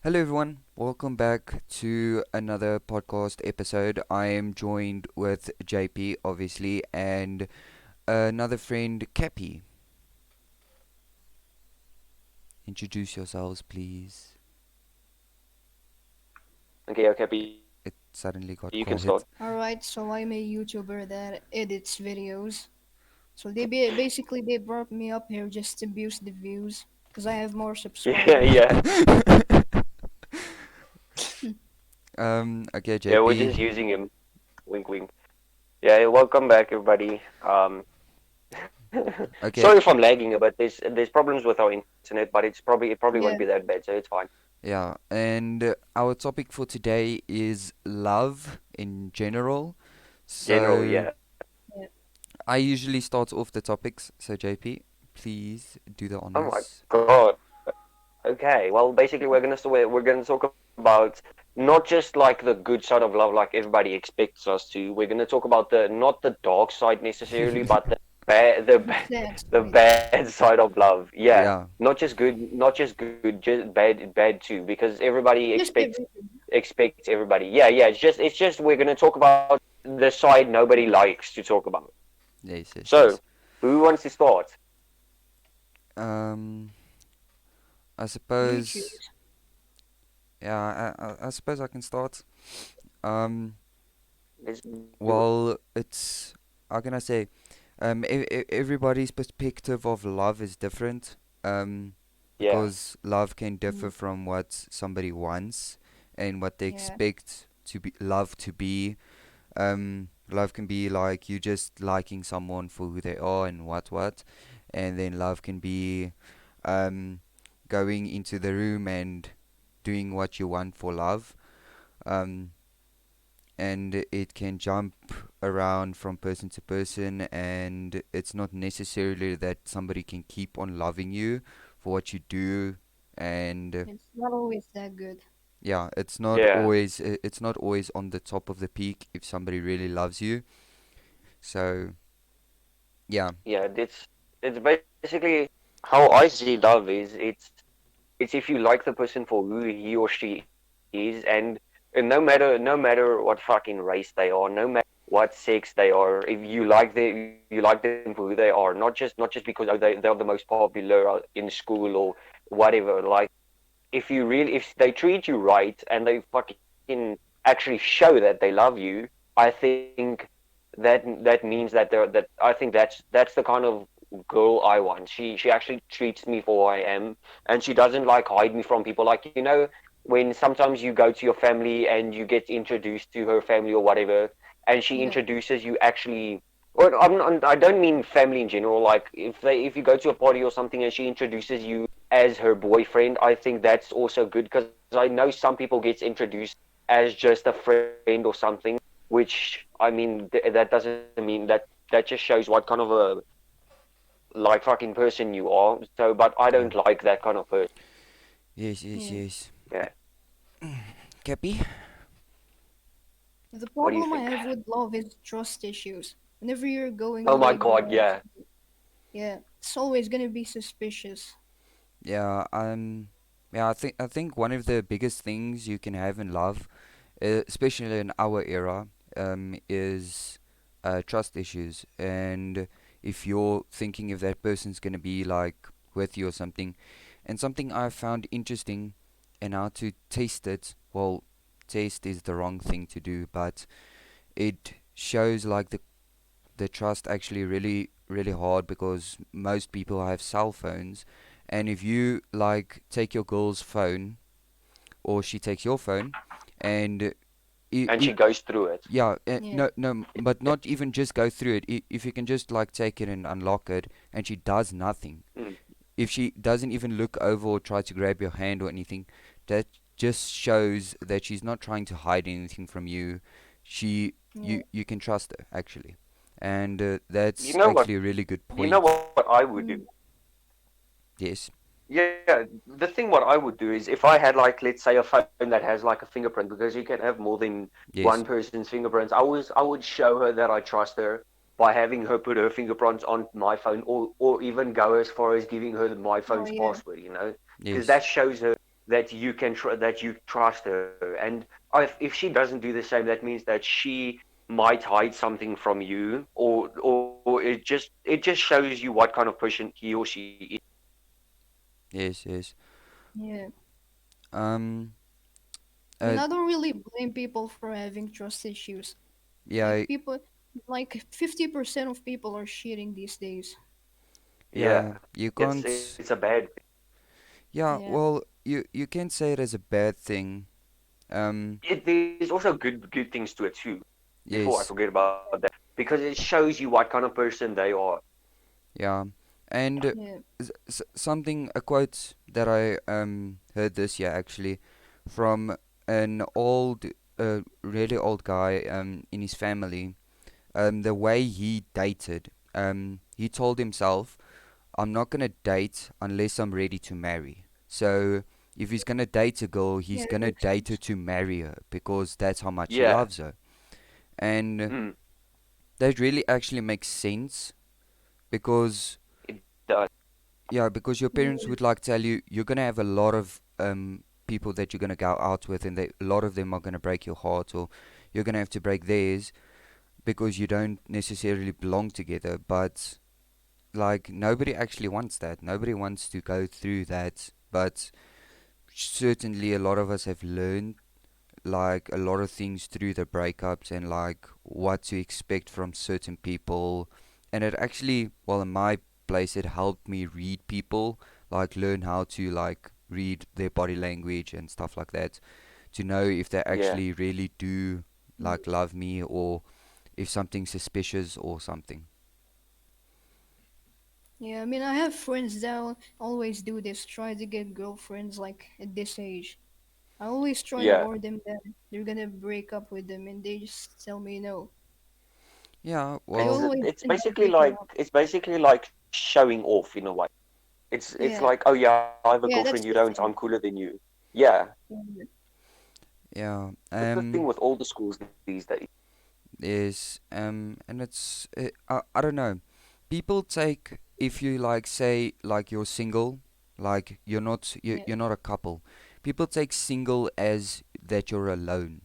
Hello, everyone. Welcome back to another podcast episode. I am joined with JP, obviously, and another friend, Capy. Introduce yourselves, please. Okay, okay, but you can It start. suddenly got quiet. Alright, so I'm a YouTuber that edits videos. So basically they brought me up here just to boost the views because I have more Yeah, subscribers. yeah, Okay, yeah. We're JP. just using him. Wink, wink. Yeah, welcome back, everybody. Okay, Sorry if I'm lagging a bit. There's problems with our internet, but it probably won't be Yeah, that bad, so it's fine. yeah, and our topic for today is love in general. General, So yeah. yeah. I usually start off the topics. So JP, please do the Oh my honors. God. Okay. Well, basically, we're gonna talk about not just like the good side of love, like everybody expects us to. We're gonna talk about the not the dark side necessarily, but The sad the side. bad side of love. Yeah, Yeah, not just good, just bad too, because everybody Just everything. expects everybody. Yeah. It's just we're gonna talk about the side nobody likes to talk about. yes, yes, So, yes. who wants to start? Um, I You suppose, choose. yeah, I suppose I can start. Um, Let's do it. well, it's, how can I say, everybody's perspective of love is different. Yeah, Because love can differ Mm, from what somebody wants and what they yeah, expect to be love to be. Love can be like you just liking someone for who they are and what, and then love can be, um, going into the room and doing what you want for love. Um, and it can jump around from person to person, and it's not necessarily that somebody can keep on loving you for what you do. And it's not always that good. yeah, yeah, it's not always on the top of the peak if somebody really loves you. So yeah, yeah. It's basically how I see love is it's if you like the person for who he or she is, and no matter what fucking race they are, no matter what sex they are, if you like them for who they are, not just because they're the most popular in school or whatever. Like if they treat you right and they fucking actually show that they love you, I think that means that I think that's the kind of girl I want. She actually treats me for who I am, and she doesn't like hide me from people. Like when sometimes you go to your family and you get introduced to her family or whatever, and she Yeah, introduces you actually. Or I don't mean family in general. Like if you go to a party or something and she introduces you as her boyfriend, I think that's also good because I know some people gets introduced as just a friend or something, which I mean that doesn't mean that just shows what kind of a like fucking person you are. So, but I yeah, don't like that kind of person. yes, yes, yeah. yes. Yeah. Cappy. The What do you problem I think? have with love is trust issues. Whenever you're going Oh my away with god, love, yeah. yeah, it's always gonna be suspicious. Yeah, yeah. I think one of the biggest things you can have in love, especially in our era, is trust issues. And if you're thinking if that person's gonna be like with you or something, and something I found interesting, and how to taste it. Well, taste is the wrong thing to do, but it shows like the trust actually really hard because most people have cell phones, and if you like take your girl's phone or she takes your phone, and And she goes through it. yeah, Yeah, no, but not even just go through it. If you can just like take it and unlock it, and she does nothing. Mm. If she doesn't even look over or try to grab your hand or anything, that just shows that she's not trying to hide anything from you. yeah. You can trust her actually, and You that's know what? actually a really good You know point. what I would do? Mm. Yes, Yeah, the thing what I would do is if I had like let's say a phone that has like a fingerprint because you can have more than one yes, person's fingerprints. I would show her that I trust her by having her put her fingerprints on my phone or even go as far as giving her my Oh phone's yeah, password, because yes, that shows her. that you that you trust her. And if she doesn't do the same, that means that she might hide something from you, or it just shows you what kind of person he or she is. Yes, yes. Yeah. Um, I mean, uh, I don't really blame people for having trust issues. yeah, Like people, like 50% of people are cheating these days. yeah. Yeah, You it's can't. a bad thing. Yeah, Yeah. well, you can say it as a bad thing. There's also good things to it too. Before I Yes, forget about that, because it shows you what kind of person they are. yeah, and Yeah. something a quote that I heard this year actually from an old, really old guy in his family. The way he dated, he told himself, "I'm not gonna date unless I'm ready to marry." So if he's gonna date a girl, Yeah, he's that gonna makes date her sense. to marry her because that's how much he Yeah. loves her. And Mm, that really actually makes sense because it does. yeah, because your parents Yeah. would like tell you you're gonna have a lot of people that you're gonna go out with, and a lot of them are gonna break your heart, or you're gonna have to break theirs because you don't necessarily belong together. But like nobody actually wants that. Nobody wants to go through that. But certainly a lot of us have learned like a lot of things through the breakups and like what to expect from certain people. And it actually, well, in my place, it helped me read people, like learn how to like read their body language and stuff like that, to know if they Yeah. actually really do like love me or if something's suspicious or something. Yeah, I mean, I have friends that always do this, try to get girlfriends like at this age. I always try to Yeah. warn them that they're gonna break up with them, and they just tell me no. Yeah, They It's well, always it's end up basically breaking like up. showing off in a way. It's Yeah, like, oh yeah, I have a girlfriend, yeah, you that's don't, the I'm thing. cooler than you. Yeah. Yeah, yeah. That's the thing with all the schools these days. Is and it's I don't know. People take if you like say like you're single, like yeah, you're not a couple. People take single as that you're alone.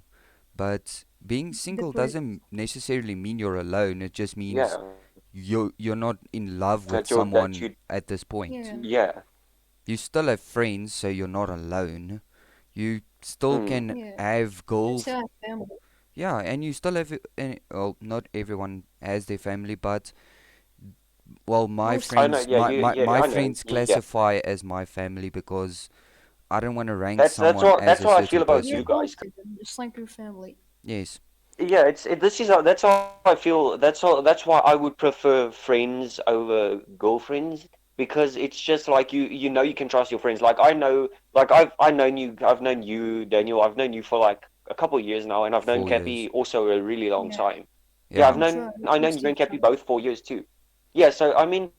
But being single depressed. doesn't necessarily mean you're alone. It just means Yeah. you're not in love with That someone you at this point. Yeah, yeah. You still have friends, so you're not alone. You still Mm. can yeah. have And goals. still have family. Yeah, and you still have, well, not everyone has their family, but well, Most I know, yeah, my I know. friends Yeah. classify as my family because I don't want to rank That's someone as that's a how I feel certain about you're you person. close guys. to them, just like your family. Yes, Yeah, this is how that's how I feel. That's why I would prefer friends over girlfriends, because it's just like you know you can trust your friends. Like I know, like I've known you, Daniel. I've known you for like a couple of years now, and I've known 4 years. Cappy also a really long Yeah, time. Yeah, Yeah, I've we known you trust and each Cappy other. both 4 years too. Yeah, so I mean,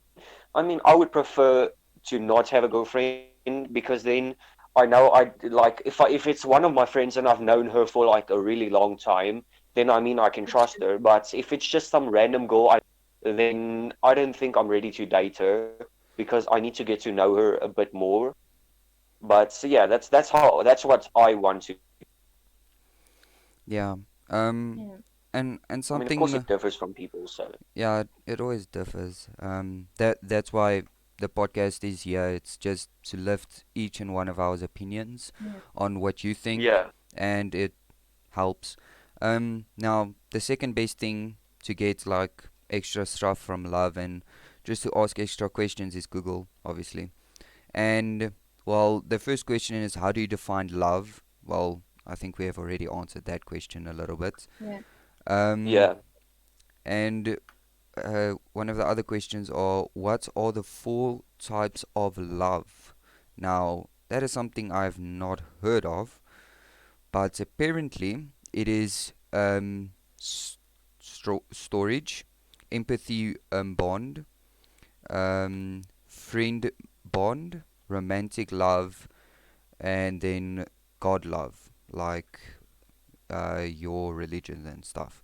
I would prefer to not have a girlfriend, because then I know I like if it's one of my friends and I've known her for like a really long time, then I mean I can That's trust true. her. But if it's just some random girl, then I don't think I'm ready to date her, because I need to get to know her a bit more. But so yeah, that's what I want to. yeah. Um, Yeah, and I mean, of course, something, it differs from people. So yeah, it always differs. That's why the podcast is here. It's just to lift each and one of our opinions yeah, on what you think, yeah, and it helps. Now the second best thing to get like extra stuff from love and just to ask extra questions is Google, obviously. And well, the first question is how do you define love? Well, I think we have already answered that question a little bit. yeah, Um, yeah. and one of the other questions are what are the four types of love? Now, that is something I've not heard of, but apparently it is storage, empathy bond, friend bond, romantic love, and then God love, like your religion and stuff.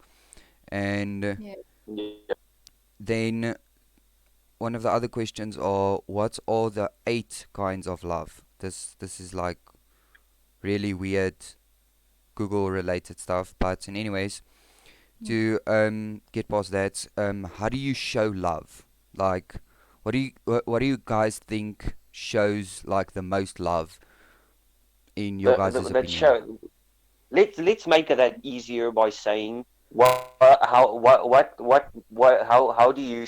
And yeah. Yeah. then one of the other questions are what are the eight kinds of love? This is like really weird Google related stuff. But anyways, Yeah. to get past that, how do you show love? Like, what do you guys think shows like the most love in your guys' That opinion? show. Let's make that easier by saying how do you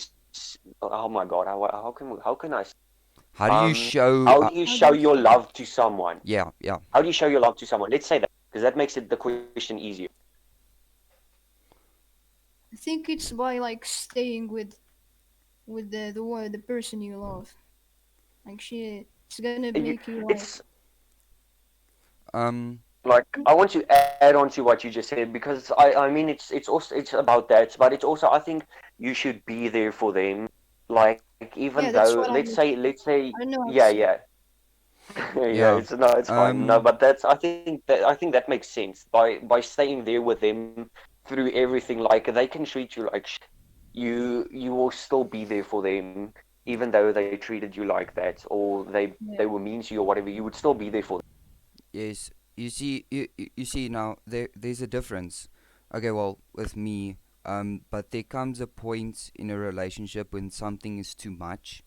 oh my God, how can I How do you show? how do you How do show you your show? love to someone? Yeah, yeah, How do you show your love to someone? Let's say that because that makes it the question easier. I think it's by like staying with the person you love. Like it's gonna make you like It's um, like I want to add on to what you just said because I mean it's also it's about that, but it's also I think you should be there for them. Like even yeah. though That's what I was. let's say I don't know how to yeah say. yeah yeah, yeah, it's no, it's fine. No, um, but that's I think that makes sense by staying there with them through everything. Like they can treat you like you will still be there for them, even though they treated you like that or they Yeah. were mean to you or whatever. You would still be there for them. yes. You see now there's a difference. Okay, well, with me, but there comes a point in a relationship when something is too much,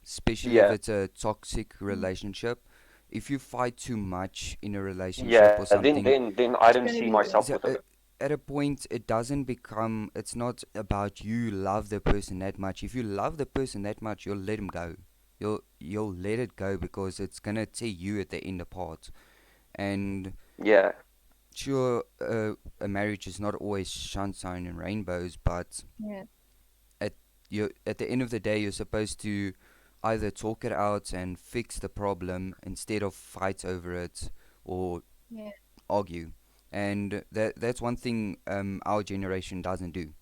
especially if Yeah, it's a toxic Mm. relationship. If you fight too much in a relationship yeah. or something, Then I It's don't gonna see be myself so, with her. at a point it doesn't become. It's not about you love the person that much. If you love the person that much, you'll let him go. You'll let it go because it's gonna tear you at the end apart. And Yeah, sure, a marriage is not always sunshine and rainbows, but yeah. at at the end of the day, you're supposed to either talk it out and fix the problem instead of fight over it or Yeah. argue. And that's one thing our generation doesn't do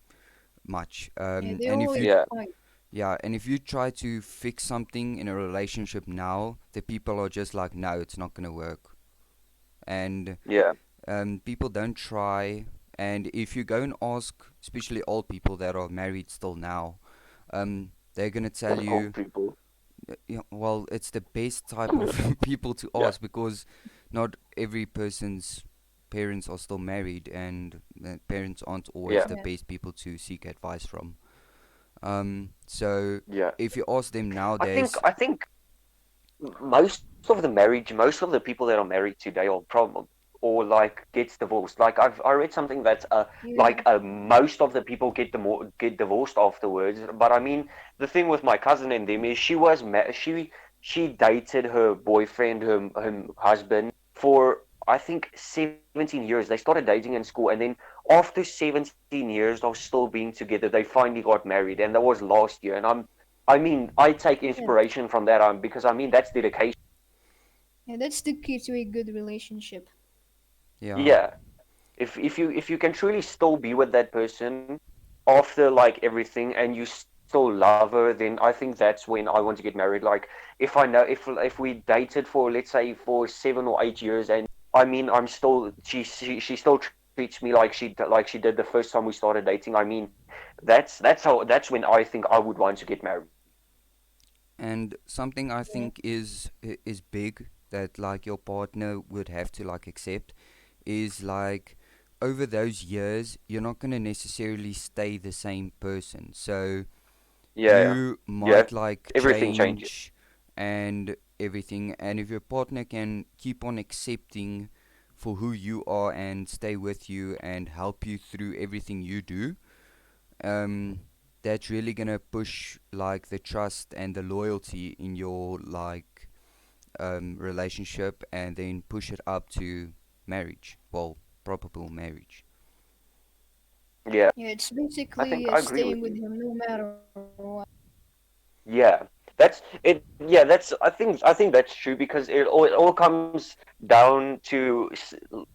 much. Yeah. They And if you always yeah, fight. yeah, and if you try to fix something in a relationship now, the people are just like, no, it's not gonna work. And yeah. people don't try. And if you go and ask, especially old people that are married still now, they're gonna tell Old you, people. yeah, well, it's the best type of people to Yeah, ask because not every person's parents are still married, and parents aren't always yeah, the Yeah. best people to seek advice from. So yeah. if you ask them I nowadays, think most of the people that are married today are problem or like gets divorced. Like I read something that Yeah. most of the people get divorced afterwards. But I mean, the thing with my cousin and them is she dated her boyfriend, her husband for I think 17 years. They started dating in school, and then after 17 years of still being together, they finally got married, and that was last year. And I mean, I take Yeah. inspiration from that because I mean that's dedication. Yeah. That's the key to a good relationship. yeah, Yeah, if you can truly still be with that person after like everything, and you still love her, then I think that's when I want to get married. Like if I know if we dated for let's say for 7 or 8 years, and I mean I'm still she still treats me like she did the first time we started dating. I mean that's when I think I would want to get married. and something I Yeah. think is big that like your partner would have to like accept is like over those years you're not going to necessarily stay the same person, so Yeah, yeah, you yeah. might like Everything changes. change and everything. And if your partner can keep on accepting for who you are and stay with you and help you through everything you do, um that's really gonna push like the trust and the loyalty in your like relationship, and then push it up to marriage, well, probable marriage. Yeah, Yeah. It's I think basically I agree with staying with you. him no matter what. Yeah, that's it. Yeah, I think that's true because it all comes down to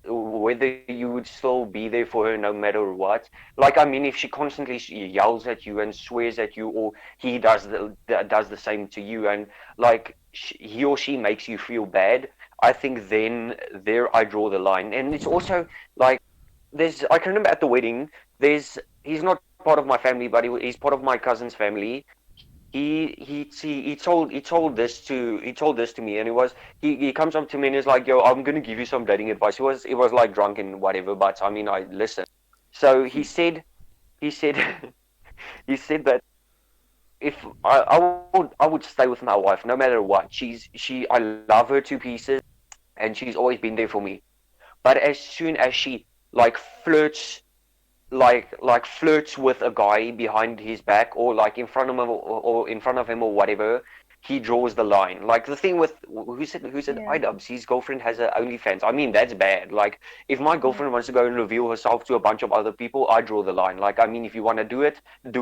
whether you would still be there for her no matter what. Like, I mean, if she constantly yells at you and swears at you, or he does the same to you, and like he or she makes you feel bad, I think then there I draw the line. And it's also like there's I can remember at the wedding, he's not part of my family, but he's part of my cousin's family. he told this to me, and he comes up to me and he's like, "Yo, I'm gonna give you some dating advice." He was like drunk and whatever, but I mean, I listened. So he said he said that if I would stay with my wife no matter what. I love her to pieces, and she's always been there for me. But as soon as she like flirts flirts with a guy behind his back, or like in front of him, or in front of him or whatever, he draws the line. Like the thing with who said Yeah, iDubbbz, his girlfriend has a OnlyFans. I mean, that's bad. Like if my yeah, girlfriend wants to go and reveal herself to a bunch of other people, I draw the line. Like I mean, if you want to do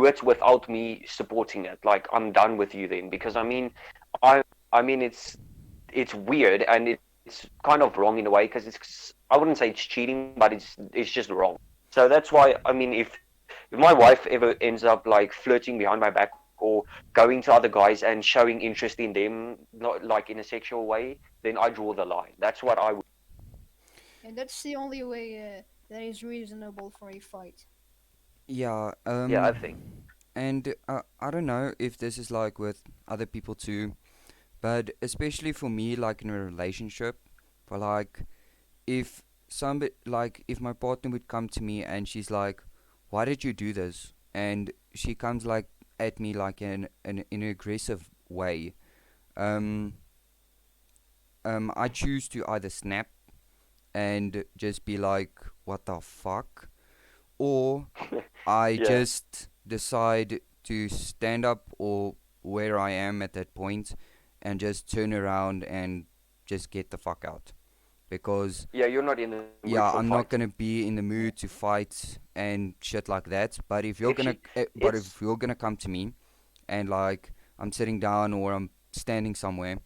it without me supporting it. Like I'm done with you then, because I I mean it's weird, and it's kind of wrong in a way, because I wouldn't say it's cheating, but it's just wrong. So that's why, I mean, if my wife ever ends up like flirting behind my back, or going to other guys and showing interest in them, not like in a sexual way, then I draw the line. That's what I would. and that's the only way that is reasonable for a fight. Yeah, Yeah, I think. and I don't know if this is like with other people too, but especially for me, like in a relationship, for like if somebody, like if my partner would come to me and she's like, "Why did you do this?" and she comes like at me like in an aggressive way, um, I choose to either snap and just be like, "What the fuck," or I Yeah, just decide to stand up or where I am at that point and just turn around and just get the fuck out. Because, yeah, you're not in the mood for yeah, I'm fights. not gonna be in the Yeah, mood to fight and shit like that. But if If you're she, gonna, but it's if you're gonna come to me and like I'm sitting down or I'm standing somewhere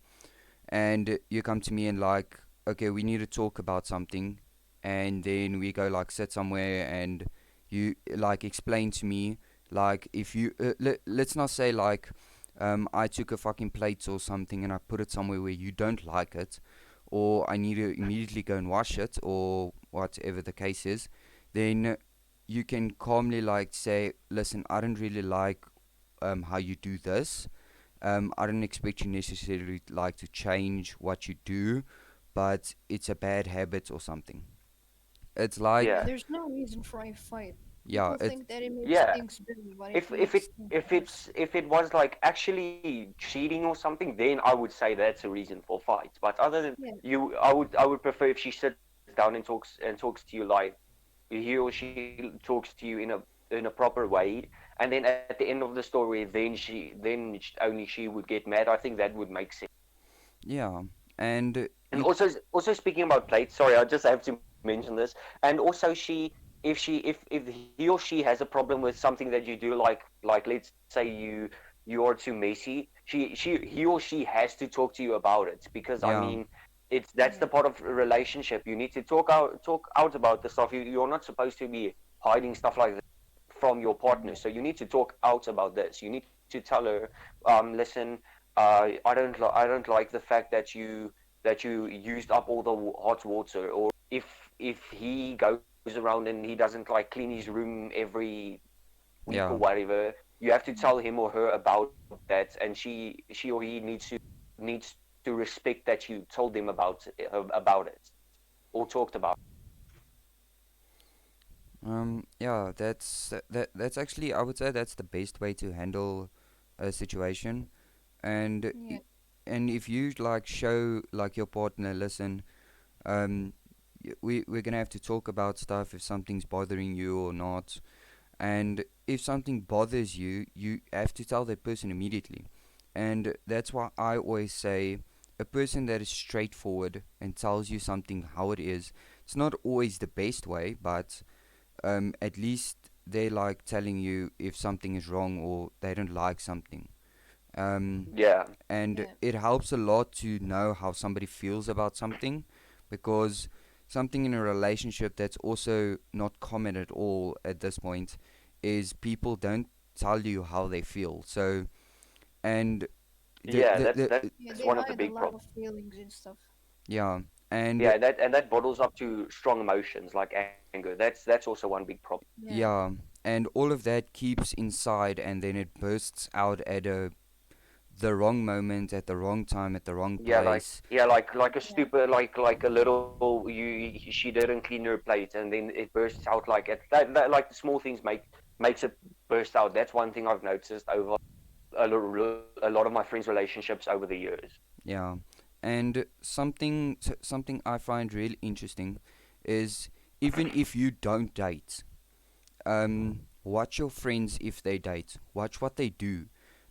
and you come to me and like, okay, we need to talk about something, and then we go like sit somewhere and you like explain to me, like if you let's not say like I took a fucking plate or something and I put it somewhere where you don't like it, or I need to immediately go and wash it or whatever the case is, then you can calmly like say, listen, I don't really like how you do this. I don't expect you necessarily like to change what you do, but it's a bad habit or something. It's yeah. like, yeah, There's no reason for a fight. yeah, People think that it makes yeah. things better, but it if makes it things if worse. it was like actually cheating or something, then I would say that's a reason for fights. But other than Yeah, you, I would prefer if she sits down and talks to you like he or she talks to you in a proper way, and then at the end of the story, only she would get mad. I think that would make sense. yeah, and And you, also speaking about plates, sorry, I just have to mention this. And also if he or she has a problem with something that you do, like let's say you are too messy, he or she has to talk to you about it, because I yeah, mean that's the yeah, part of a relationship. You need to talk out about the stuff. You're not supposed to be hiding stuff like that from your partner. yeah. So you need to talk out about this. You need to tell her, listen, I don't like the fact that you used up all the hot water. Or if he goes around and he doesn't like clean his room every week or yeah, whatever, you have to Yeah. tell him or her about that, and she or he needs to respect that you told them about it or talked about. yeah. That's actually, I would say that's the best way to handle a situation, and Yeah, and if you like show like your partner, listen, um, we're gonna have to talk about stuff if something's bothering you or not. And if something bothers you, you have to tell that person immediately. And that's why I always say a person that is straightforward and tells you something how it is, it's not always the best way, but at least they like telling you if something is wrong or they don't like something. Um, Yeah, and yeah, it helps a lot to know how somebody feels about something, because something in a relationship that's also not common at all at this point is people don't tell you how they feel. So, and yeah, that's the one of yeah. the They big hide a problems. lot of feelings and stuff. yeah, and Yeah, that bottles up to strong emotions like anger. That's also one big problem. Yeah, yeah, and all of that keeps inside and then it bursts out at a the wrong moment at the wrong time at the wrong place. like a Yeah. stupid like a little she didn't clean her plate and then it bursts out like it, that like the small things makes it burst out. That's one thing I've noticed over a lot of my friends' relationships over the years. Yeah, and something I find really interesting is even if you don't date, watch your friends if they date. Watch what they do.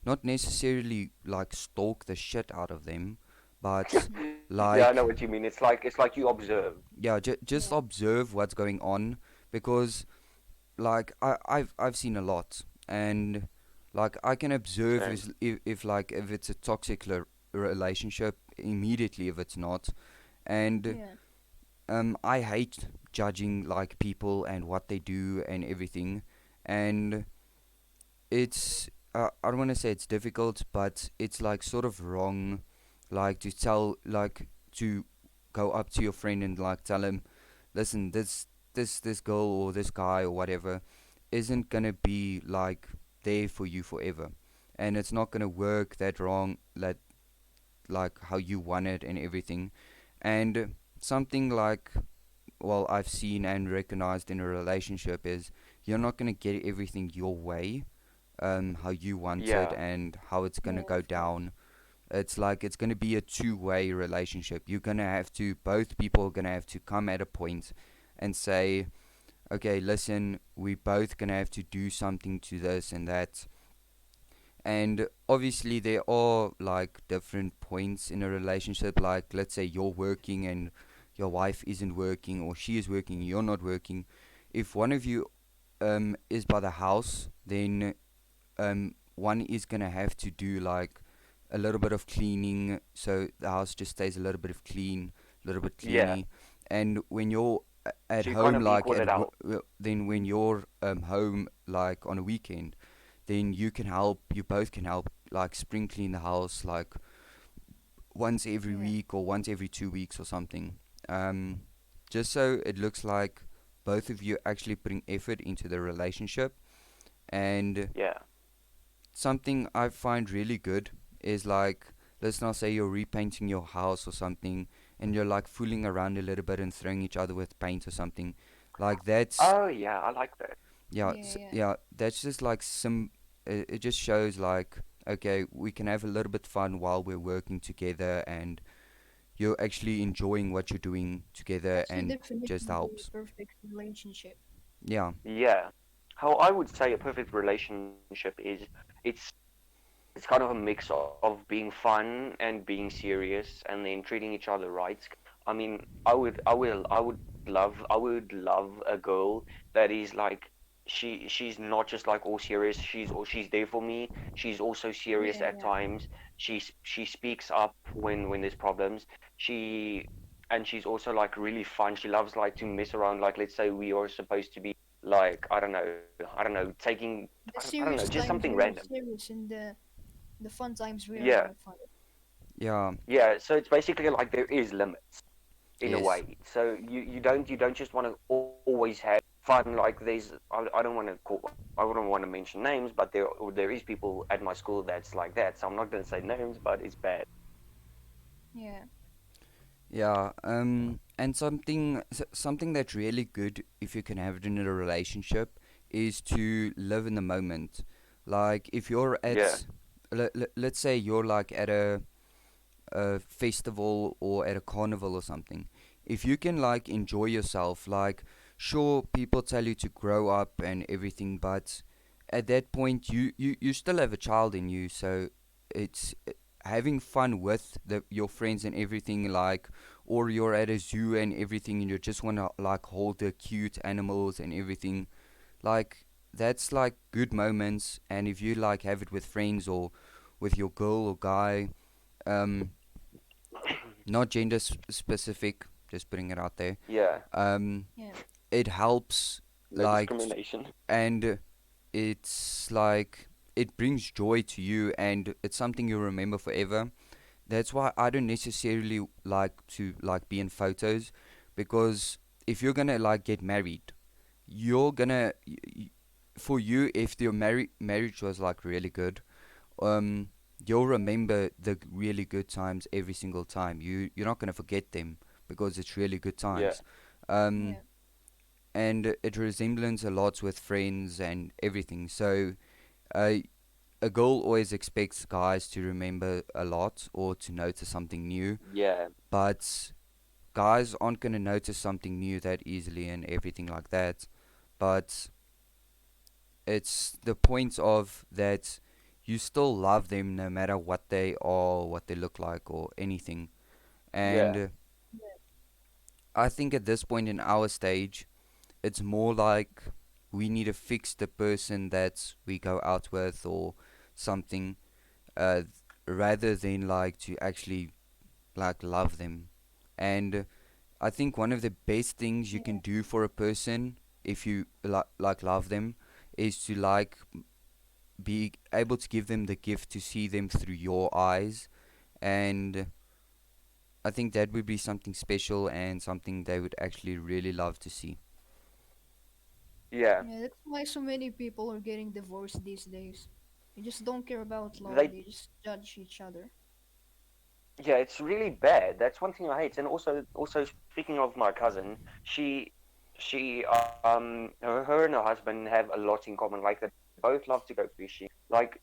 Not necessarily like stalk the shit out of them, but Yeah, I know like what you mean. It's like you observe. yeah, just Yeah. observe what's going on because like I've seen a lot and like I can observe Same. if like if it's a toxic relationship immediately if it's not. And Yeah. I hate judging like people and what they do and everything. And it's I don't want to say it's difficult, but it's like sort of wrong, like to tell like to go up to your friend and like tell him, listen, this girl or this guy or whatever isn't gonna be like there for you forever, and it's not gonna work that wrong that like how you want it and everything. And something like well I've seen and recognized in a relationship is you're not gonna get everything your way, how you want it Yeah. and how it's gonna Yeah. go Of course. down. It's like it's gonna be a two-way relationship. You're gonna have to both people are gonna have to come at a point and say, okay, listen, we both gonna have to do something to this and that. And obviously there are like different points in a relationship. Like let's say you're working and your wife isn't working, or she is working, you're not working. If one of you is by the house, then one is gonna have to do like a little bit of cleaning, so the house just stays a little bit of clean, a little bit Yeah. cleany. And when you're at So you kind home, of like equal it out. then when you're home like on a weekend, then you can help. You both can help, like spring clean the house, like once every Yeah. week or once every 2 weeks or something. Um, just so it looks like both of you actually putting effort into the relationship. And Yeah. something I find really good is like, let's not say you're repainting your house or something, and you're like fooling around a little bit and throwing each other with paint or something. Like that's Oh yeah, I like that. yeah, Yeah. Yeah. yeah. That's just like some. It just shows like okay, we can have a little bit fun while we're working together, and you're actually enjoying what you're doing together, That's the and just definition of a helps. perfect relationship. Yeah, Yeah. How I would say a perfect relationship is it's it's kind of a mix of being fun and being serious and then treating each other right. I mean, I would love a girl that is like she's not just like all serious. She's there for me. She's also serious Yeah. at Yeah. times. She speaks up when there's problems. She and she's also like really fun. She loves like to mess around. Like let's say we are supposed to be like I don't know taking The I don't know serious just something times we are random. serious, and the fun times we are Yeah, having fun. yeah, yeah. So it's basically like there is limits in a yes, way. So you don't just want to always have fun. Like I don't want to call I wouldn't want to mention names, but there is people at my school that's like that. So I'm not going to say names, but it's bad. Yeah. yeah. And something that's really good if you can have it in a relationship is to live in the moment. Like if you're Yeah, at, let's say you're like at a festival or at a carnival or something, if you can like enjoy yourself, like sure people tell you to grow up and everything, but at that point you still have a child in you, so it's having fun with your friends and everything, like or you're at a zoo and everything and you just want to like hold the cute animals and everything, like that's like good moments. And if you like have it with friends or with your girl or guy, um not gender specific, just putting it out there. yeah. Um, Yeah. it helps, No like, discrimination. and it's like it brings joy to you, and it's something you remember forever. That's why I don't necessarily like to like be in photos, because if you're gonna like get married, you're gonna for you if your marriage was like really good, um you'll remember the really good times every single time. You're not gonna forget them because it's really good times. Yeah. Um, Yeah. and it resembles a lot with friends and everything. So uh, a girl always expects guys to remember a lot or to notice something new, Yeah. but guys aren't gonna notice something new that easily and everything like that. But it's the point of that you still love them no matter what they are, what they look like, or anything. And Yeah. I think at this point in our stage, it's more like we need to fix the person that we go out with or something, uh, rather than like to actually like love them. And I think one of the best things you Yeah. can do for a person if you like love them is to like be able to give them the gift to see them through your eyes. And I think that would be something special and something they would actually really love to see. Yeah. Yeah, that's why so many people are getting divorced these days. They just don't care about love. They They just judge each other. Yeah, it's really bad. That's one thing I hate. And also speaking of my cousin, she her and her husband have a lot in common. Like they both love to go fishing. Like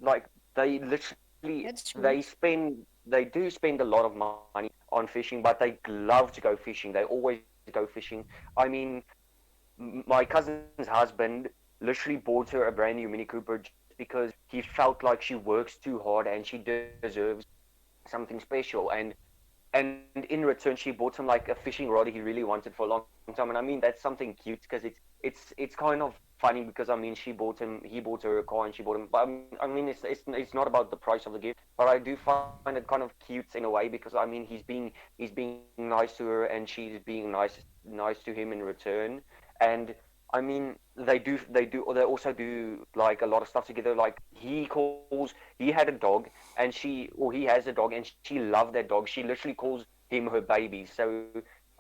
they literally That's they great. spend they do spend a lot of money on fishing, but they love to go fishing. They always go fishing. I mean, my cousin's husband literally bought her a brand new Mini Cooper just because he felt like she works too hard and she deserves something special. And in return she bought him like a fishing rod he really wanted for a long time. And I mean that's something cute because it's kind of funny because I mean he bought her a car and she bought him, but I mean it's not about the price of the gift, but I do find it kind of cute in a way because I mean he's being nice to her and she's being nice to him in return. And I mean they also do like a lot of stuff together. Like he had a dog and he has a dog and she loved that dog. She literally calls him her baby. So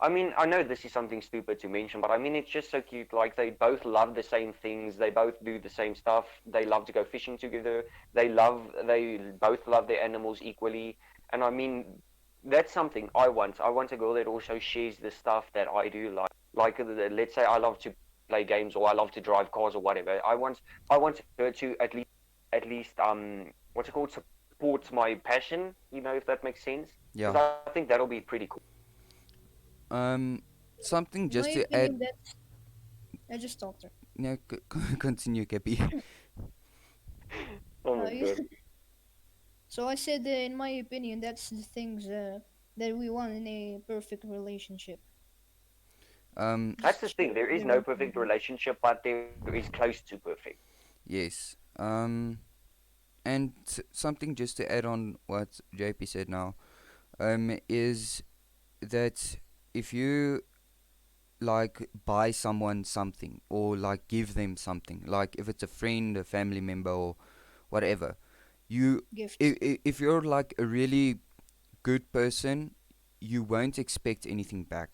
I mean, I know this is something stupid to mention, but I mean, it's just so cute. Like they both love the same things. They both do the same stuff. They love to go fishing together. They both love their animals equally. And I mean, that's something I want. I want a girl that also shares the stuff that I do like. Like let's say I love to play games or I love to drive cars or whatever. I want her to at least what's it called, support my passion. You know, if that makes sense. Because I Yeah. think that'll be pretty cool. Um, something In my just to opinion, add. that's I just talked her. No, continue, Cappy. Oh my Uh, god. so I said, in my opinion, that's the things that we want in a perfect relationship. Um, That's Just the thing. share There is their no perfect opinion. relationship, but there is close to perfect. yes. And something just to add on what JP said now. Is that if you like buy someone something or like give them something, like if it's a friend, a family member, or whatever, you Gifts. if you're like a really good person, you won't expect anything back.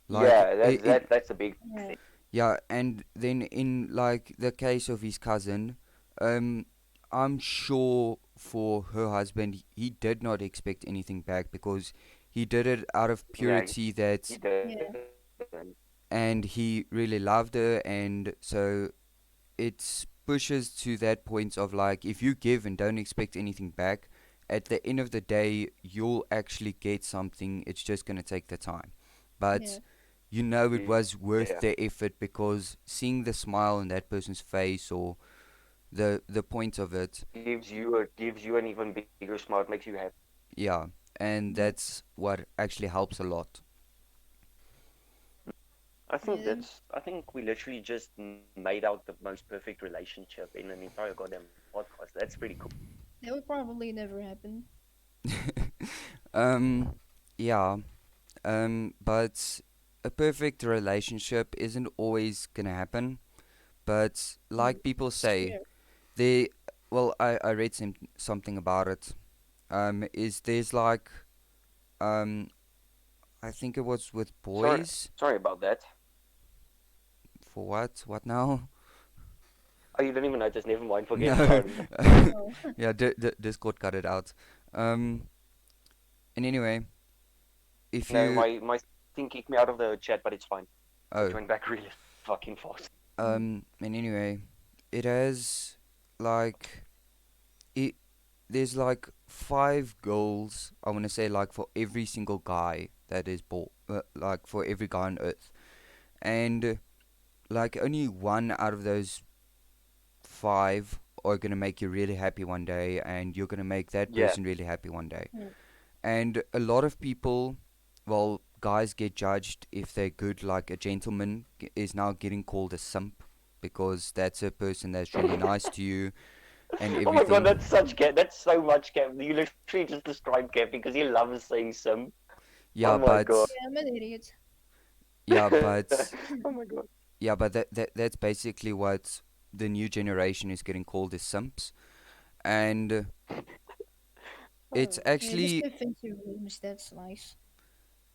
Like Yeah, that's a big thing. Yeah. yeah, and then in like the case of his cousin, um, I'm sure for her husband, he did not expect anything back because he did it out of Yeah, purity he that, Yeah. didn't. and he really loved her, and so it pushes to that point of like if you give and don't expect anything back, at the end of the day, you'll actually get something. It's just gonna take the time, Yeah. but you know it was Yeah, worth the effort because seeing the smile on that person's face or the point of it, gives you an even bigger smile. It makes you happy. yeah, and Yeah. that's what actually helps a lot. Yeah. I think we literally just made out the most perfect relationship in an entire goddamn podcast. That's pretty cool. That would probably never happen. um, yeah, but a perfect relationship isn't always gonna happen. But Mm, like people it's say, rare. they well, I read something about it. Is there's like um, I think it was with Sorry, boys. sorry about that. For what? What now? Oh, you didn't even notice. Never mind. Forget No. about it. Oh, Yeah, Discord cut it out. Um, and anyway, if No, you my thing kicked me out of the chat, but it's fine. I oh joined back really fucking fast. and anyway, it has like it. There's like five goals. I want to say like for every single guy that is born, like for every guy on Earth, and like only one out of those five are gonna make you really happy one day, and you're gonna make that Yeah. person really happy one day. yeah. And a lot of people, well, guys get judged if they're good. Like a gentleman is now getting called a simp because that's a person that's really nice to you and Oh my god, everything. that's such Cap. That's so much Cap. You literally just described Cap because he loves saying sim. Oh Yeah, my god. but Yeah, I'm an idiot. yeah, but Oh my god. yeah, but that's basically what the new generation is getting called as simps, and it's Yeah, just actually defensive memes. That's nice.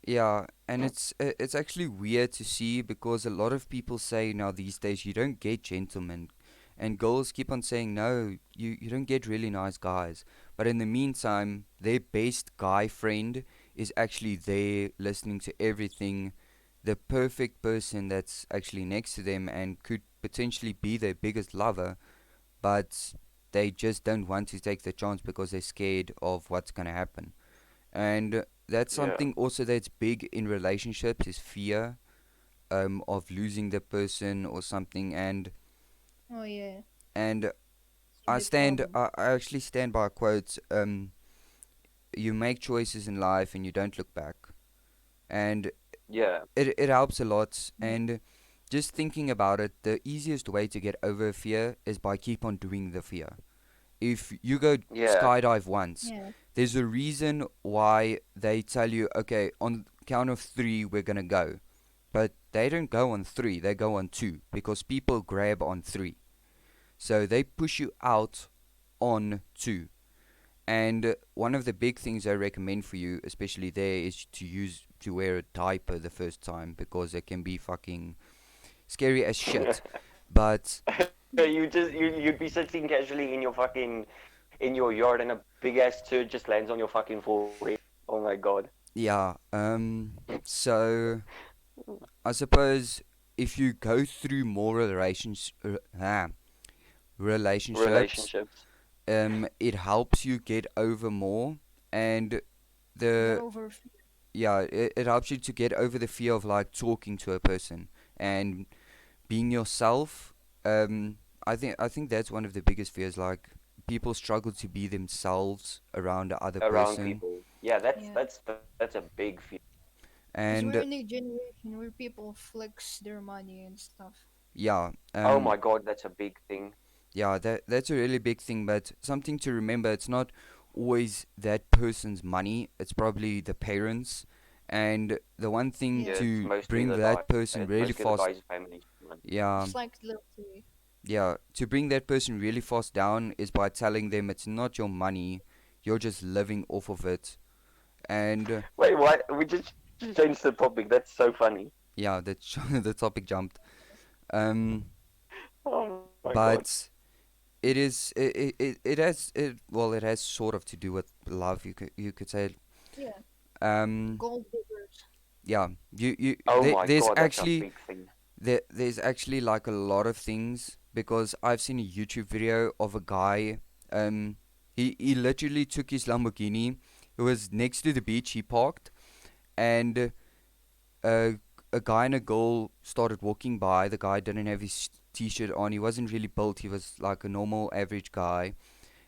yeah, and it's actually weird to see because a lot of people say now these days you don't get gentlemen, and girls keep on saying no, you don't get really nice guys. But in the meantime, their best guy friend is actually there listening to everything, the perfect person that's actually next to them and could potentially be their biggest lover, but they just don't want to take the chance because they're scared of what's gonna happen. And that's Yeah. something also that's big in relationships is fear of losing the person or something. Oh yeah, And it's a big problem. I actually stand by a quote. You make choices in life and you don't look back, and Yeah. it helps a lot. Yeah, And just thinking about it, the easiest way to get over fear is by keep on doing the fear. If you go Yeah. skydive once, yeah, there's a reason why they tell you, okay, on count of three, we're gonna go. But they don't go on three, they go on two because people grab on three. So they push you out on two. And one of the big things I recommend for you, especially there, is to wear a diaper the first time because it can be fucking scary as shit. But You'd be sitting casually in your fucking in your yard and a big ass turd just lands on your fucking forehead. Oh my god. yeah, so I suppose if you go through more relationships, Relationships. it helps you get over more, and get the over. yeah, it helps you to get over the fear of like talking to a person and being yourself. I think that's one of the biggest fears. Like people struggle to be themselves around the other Around person, people. Yeah, Yeah, that's a big fear. because we're and in a generation where people flex their money and stuff. yeah, Oh my god, that's a big thing. yeah, that's a really big thing, but something to remember, it's not always that person's money, it's probably the parents. And the one thing Yeah, Yeah, it's to mostly bring the that guy. person It's really mostly the fast, guy's family. yeah, just like literally. yeah, to bring that person really fast down is by telling them it's not your money, you're just living off of it. And Wait, what? We just changed the topic. That's so funny. yeah, the topic jumped. Um, Oh my god. but it has well, it has sort of to do with love, you could say. Yeah, Um, gold diggers. yeah, Oh my there's god, that's a actually big thing. there's actually like a lot of things because I've seen a YouTube video of a guy. He literally took his Lamborghini. It was next to the beach. He parked, and uh, a guy and a girl started walking by. The guy didn't have his t-shirt on. He wasn't really built. He was like a normal average guy,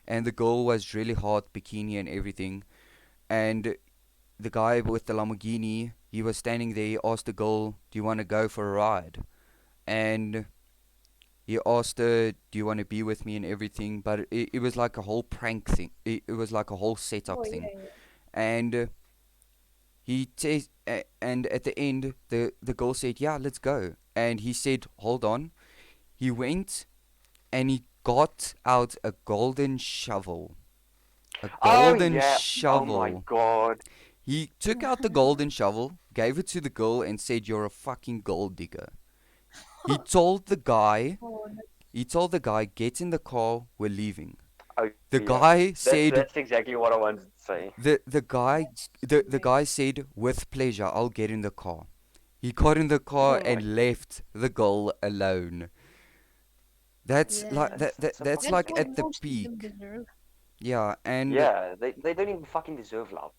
and the girl was really hot, bikini and everything. And the guy with the Lamborghini, he was standing there. He asked the girl, "Do you want to go for a ride?" And he asked her, "Do you want to be with me?" and everything. But it was like a whole prank thing. It was like a whole setup Oh thing. yeah, yeah. And and at the end, the girl said, "Yeah, let's go." And he said, "Hold on." He went and he got out a golden shovel. A Oh golden yeah. Oh my shovel. god. He took out the golden shovel, gave it to the girl, and said, "You're a fucking gold digger." He told the guy Oh, that's He told the guy, "Get in the car, we're leaving." Oh The yeah. guy That's said, that's exactly what I wanted to say. That's too the late. guy said, "With pleasure, I'll get in the car." He got in the car Oh my and left the girl alone. That's like Yeah, that's a that's that's fucking like what at the most of them peak. deserve. Yeah, and yeah. They don't even fucking deserve love.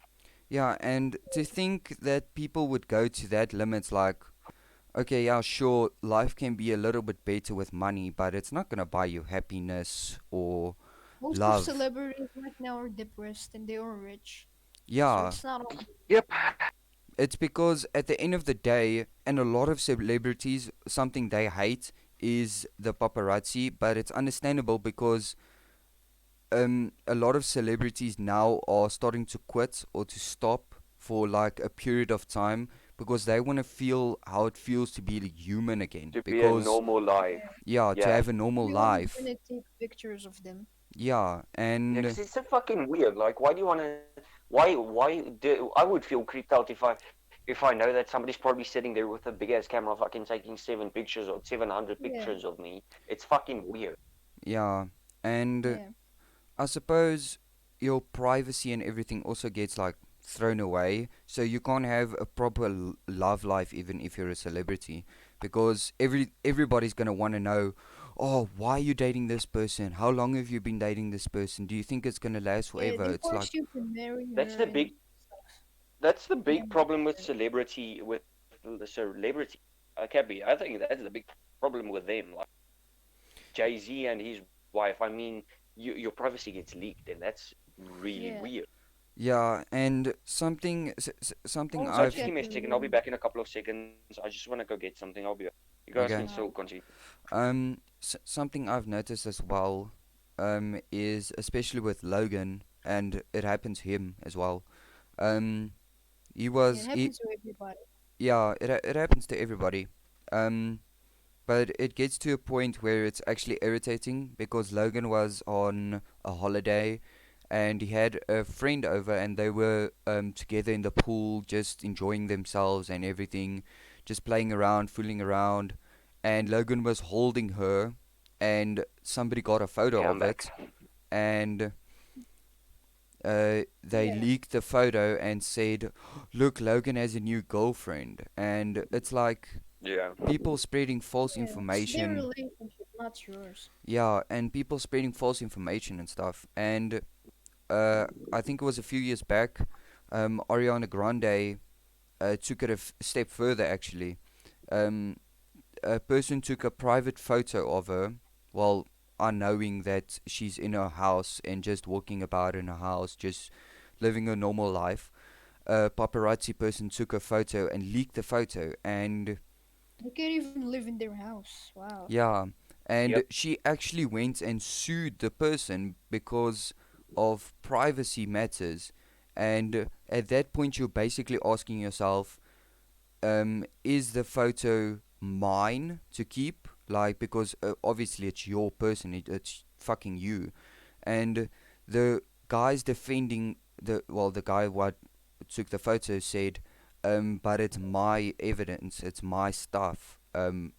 yeah, and to think that people would go to that limits, like, okay, yeah, sure, life can be a little bit better with money, but it's not gonna buy you happiness or Most of love. celebrities right now are depressed and they are rich, so Yeah, it's not all. Yep. it's because at the end of the day, and a lot of celebrities, something they hate is the paparazzi, but it's understandable because a lot of celebrities now are starting to quit or to stop for like a period of time because they want to feel how it feels to be human again. To be a Because, normal life. Yeah, yeah, to Yeah. have a normal everyone's life. gonna take pictures of them. Yeah, Yeah, and because it's so fucking weird. Like, why do you want to? Why do? I would feel creeped out if I know that somebody's probably sitting there with a big ass camera, fucking taking 7 pictures or 700 Yeah, pictures of me. It's fucking weird. yeah, and yeah, I suppose your privacy and everything also gets like thrown away, so you can't have a proper love life even if you're a celebrity, because everybody's gonna want to know, oh, why are you dating this person? How long have you been dating this person? Do you think it's gonna last yeah. forever? They It's like, force you to marry That's her the and big. stuff. That's the Yeah, big problem with celebrity with the celebrity. Cabby. I think that's the big problem with them. Like Jay Z and his wife. I mean, your privacy gets leaked, and that's really yeah. weird. yeah, and something Also, Sorry, just I've give me a Capy, second. I'll be back in a couple of seconds. I just want to go get something. I'll be. You guys can okay. still uh, continue. Something I've noticed as well, is especially with Logan, and it happened to him as well. Um, he it was he happens to everybody. Yeah, it happens to everybody. Um, but it gets to a point where it's actually irritating because Logan was on a holiday and he had a friend over and they were together in the pool just enjoying themselves and everything, just playing around, fooling around, and Logan was holding her and somebody got a Okay, photo I'm of back. it and they Yeah, leaked the photo and said, "Look, Logan has a new girlfriend," and it's like Yeah. people spreading false yeah. It's their information. relationship, not yours. Yeah, and people spreading false information and stuff. And I think it was a few years back, Ariana Grande took it a step further. Actually, um, a person took a private photo of her, while unknowing that she's in her house and just walking about in her house, just living a normal life. A paparazzi person took a photo and leaked the photo, and They can't even live in their house. Wow. yeah, Yep. and she actually went and sued the person because of privacy matters. And at that point, you're basically asking yourself, is the photo mine to keep? Like, because obviously it's your person, it's fucking you. And the guys defending the guy what took the photo said, but it's my evidence, it's my stuff.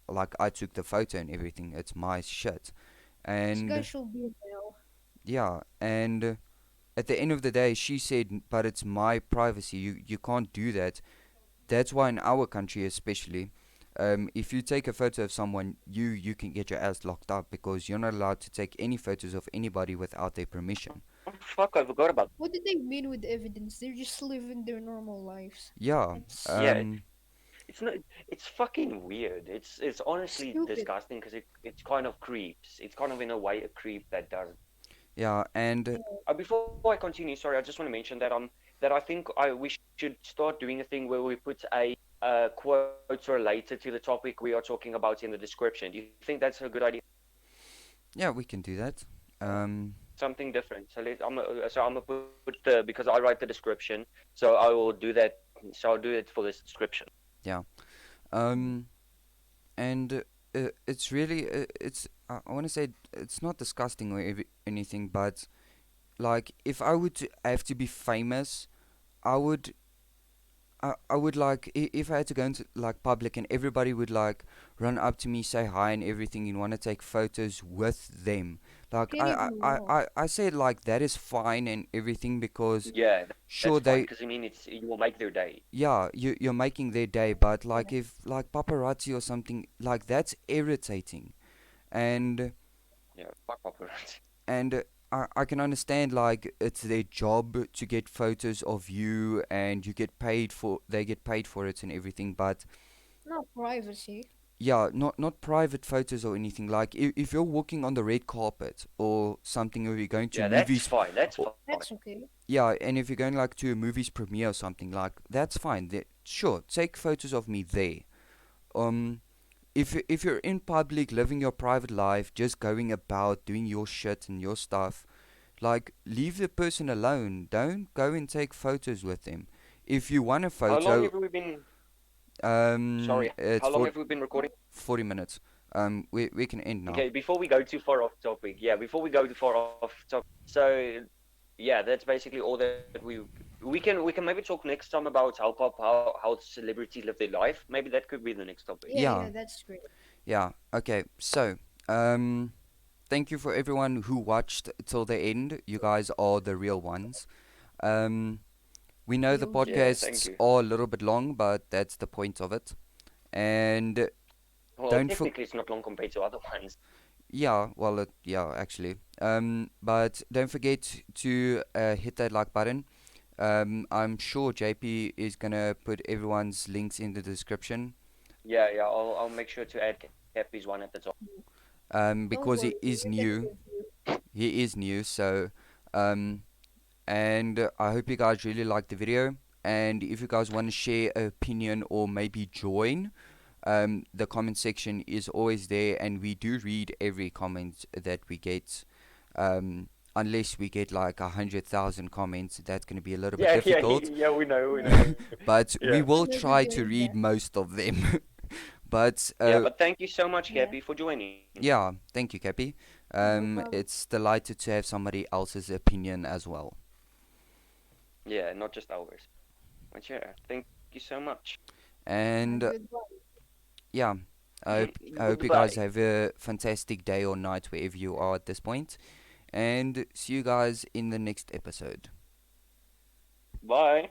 Like I took the photo and everything, it's my shit. This guy And should be in hell. yeah, and at the end of the day, she said, but it's my privacy. You can't do that. That's why in our country, especially, if you take a photo of someone, you can get your ass locked up because you're not allowed to take any photos of anybody without their permission. Oh, fuck, I forgot about. What did they mean with evidence? They're just living their normal lives. Yeah. It's Yeah, it's not. It's fucking weird. It's honestly stupid. disgusting because it's kind of creeps. It's kind of in a way a creep that does. Yeah, and Yeah. Before I continue, sorry, I just want to mention that I think we should start doing a thing where we put a quotes related to the topic we are talking about in the description. Do you think that's a good idea? yeah, we can do that. Something different. I'm gonna put because I write the description, so I will do that. So I'll do it for this description. Yeah. Mm. Um, and it's really I want to say it's not disgusting or anything, but like if I would to have to be famous, I would I would like if I had to go into like public and everybody would like run up to me, say hi and everything, and want to take photos with them. You Like can't even walk. I say like that is fine and everything because Yeah, that's fine sure because I they mean it's you will make their day. yeah you're making their day, but Yeah. like if like paparazzi or something like that's irritating, and Yeah, fuck paparazzi. and I can understand like it's their job to get photos of you and you get paid for they get paid for it and everything, but Not privacy. yeah, not private photos or anything. Like if you're walking on the red carpet or something, or you're going to Yeah, that's movies, fine. That's or fine. That's okay. yeah, and if you're going like to a movies premiere or something, like that's fine. Sure, take photos of me there. Um, if you're in public, living your private life, just going about doing your shit and your stuff, like leave the person alone. Don't go and take photos with them. If you want a How long photo, have we been? Sorry, it's how long for have we been recording? 40 minutes. We can end now. Okay, before we go too far off topic, yeah, before we go too far off topic, so yeah, that's basically all that we can maybe talk next time about how how celebrities live their life. Maybe that could be the next topic. Yeah, Yeah, yeah, that's great. yeah. Okay, so um, thank you for everyone who watched till the end. You guys are the real ones. Um, we know The the Yeah, OGs. thank podcasts you. are a little bit long, but that's the point of it. And Well, don't for technically, it's not long compared to other ones. yeah, well, yeah, actually. But don't forget to hit that like button. I'm sure JP is gonna put everyone's links in the description. Yeah, yeah, I'll make sure to add Cappy's one at the top. Don't Because worry, he is you get a new. review. He is new, so um, and I hope you guys really liked the video. And if you guys want to share an opinion or maybe join, the comment section is always there, and we do read every comment that we get. Unless we get like 100,000 comments, that's going to be a little bit Yeah, yeah, difficult. yeah, we know, we Yeah, know. But Yeah. we we'll will maybe try to doing read that. most of them. But Yeah, but thank you so much, Yeah, Cappy, for joining. yeah, thank you, Cappy. no problem. It's delighted to have somebody else's opinion as well. Yeah, not just ours. But yeah, thank you so much. And Goodbye. yeah, I hope you Goodbye. guys have a fantastic day or night wherever you are at this point. And see you guys in the next episode. Bye.